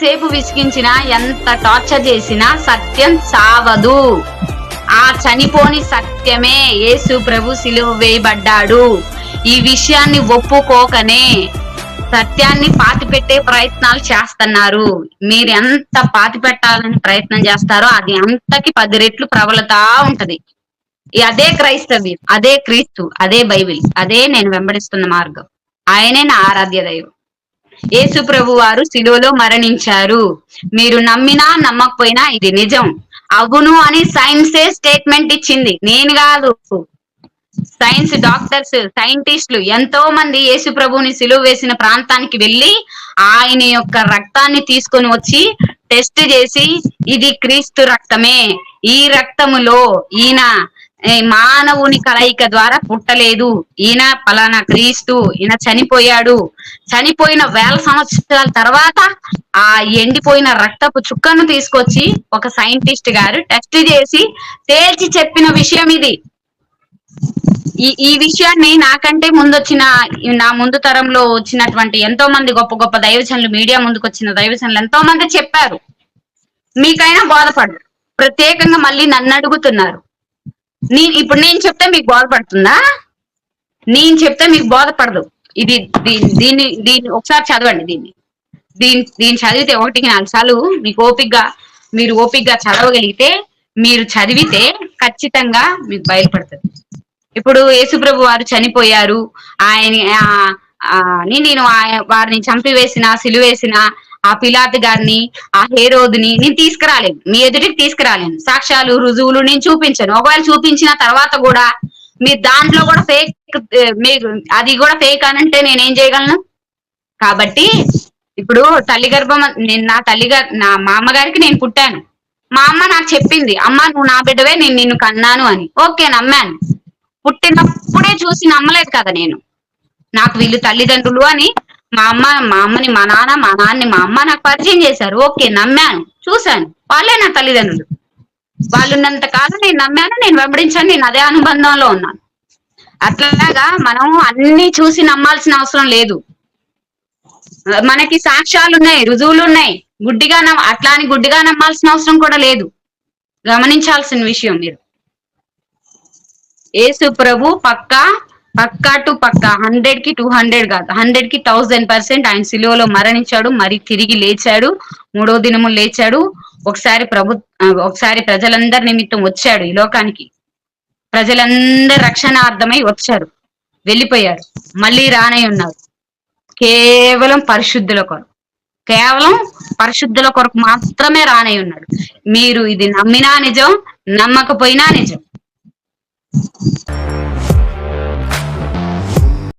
ఎంతసేపు విసిగించినా, ఎంత టార్చర్ చేసినా సత్యం సావదు. ఆ చనిపోని సత్యమే యేసు ప్రభు సిలువ వేయబడ్డాడు. ఈ విషయాన్ని ఒప్పుకోకనే సత్యాన్ని పాతిపెట్టే ప్రయత్నాలు చేస్తున్నారు. మీరు ఎంత పాతిపెట్టాలని ప్రయత్నం చేస్తారో అది అంతకి 10 రెట్లు ప్రబలతా ఉంటది. అదే క్రైస్తవ్యం, అదే క్రీస్తు, అదే బైబిల్, అదే నేను వెంబడిస్తున్న మార్గం. ఆయనే నా ఆరాధ్య దైవం. యేసు ప్రభు వారు శిలువలో మరణించారు. మీరు నమ్మినా నమ్మకపోయినా ఇది నిజం. అవును అని సైన్సే స్టేట్మెంట్ ఇచ్చింది, నేను కాదు. సైన్స్ డాక్టర్స్, సైంటిస్టులు ఎంతో మంది యేసు ప్రభువుని సిలువ వేసిన ప్రాంతానికి వెళ్ళి ఆయన యొక్క రక్తాన్ని తీసుకొని వచ్చి టెస్ట్ చేసి ఇది క్రీస్తు రక్తమే, ఈ రక్తములో ఈయన మానవుని కలయిక ద్వారా పుట్టలేదు, ఈయన పలానా క్రీస్తు, ఈయన చనిపోయాడు. చనిపోయిన 1000 సంవత్సరాల తర్వాత ఆ ఎండిపోయిన రక్తపు చుక్కను తీసుకొచ్చి ఒక సైంటిస్ట్ గారు టెస్ట్ చేసి తేల్చి చెప్పిన విషయం ఇది. ఈ విషయాన్ని నాకంటే నా ముందు తరంలో వచ్చినటువంటి ఎంతో మంది గొప్ప గొప్ప దైవజనులు, మీడియా ముందుకు వచ్చిన దైవజనులు ఎంతో మంది చెప్పారు. మీకైనా బోధపడరు. ప్రత్యేకంగా మళ్ళీ నన్ను అడుగుతున్నారు. ఇప్పుడు నేను చెప్తే మీకు బోధపడుతుందా? నేను చెప్తే మీకు బోధపడదు. ఇది దీన్ని ఒకసారి చదవండి. దీన్ని చదివితే 1-4 సార్లు మీరు ఓపికగా చదవగలిగితే, మీరు చదివితే ఖచ్చితంగా మీకు బయలుపడుతుంది. ఇప్పుడు యేసుప్రభు వారు చనిపోయారు, నేను వారిని చంపివేసిన, సిలువేసిన ఆ పిలాతు గారిని, ఆ హేరోదుని నేను తీసుకురాలేను, మీ ఎదుటికి తీసుకురాలేను. సాక్ష్యాలు, రుజువులు నేను చూపించను. ఒకవేళ చూపించిన తర్వాత కూడా మీరు దాంట్లో కూడా మీకు అది కూడా ఫేక్ అనంటే నేనేం చేయగలను? కాబట్టి ఇప్పుడు తల్లి గర్భం, నా మా అమ్మగారికి నేను పుట్టాను. మా అమ్మ నాకు చెప్పింది, అమ్మ నువ్వు నా బిడ్డవే, నేను నిన్ను కన్నాను అని. ఓకే, నమ్మాను. పుట్టినప్పుడే చూసి నమ్మలేదు కదా నేను. నాకు వీళ్ళు తల్లిదండ్రులు అని మా అమ్మని మా నాన్నని మా అమ్మ నాకు పరిచయం చేశారు. ఓకే, నమ్మాను, చూశాను, వాళ్ళే నా తల్లిదండ్రులు. వాళ్ళున్నంత కాలం నేను నమ్మాను, నేను వెంబడించాను, నేను అదే అనుబంధంలో ఉన్నాను. అట్లాగా మనం అన్ని చూసి నమ్మాల్సిన అవసరం లేదు. మనకి సాక్ష్యాలు ఉన్నాయి, రుజువులు ఉన్నాయి. అట్లా అని గుడ్డిగా నమ్మాల్సిన అవసరం కూడా లేదు. గమనించాల్సిన విషయం మీరు. యేసు ప్రభు పక్కా టు పక్కా 100కి 200 కాదు, 100కి 1000% ఆయన సిలువలో మరణించాడు, మరి తిరిగి లేచాడు, 3వ దినము లేచాడు. ఒకసారి ప్రజలందరి నిమిత్తం వచ్చాడు ఈ లోకానికి. ప్రజలందరి రక్షణార్థమై వచ్చారు, వెళ్ళిపోయారు, మళ్ళీ రానై ఉన్నారు. కేవలం పరిశుద్ధుల కొరకు మాత్రమే రానై ఉన్నాడు. మీరు ఇది నమ్మినా నిజం, నమ్మకపోయినా నిజం.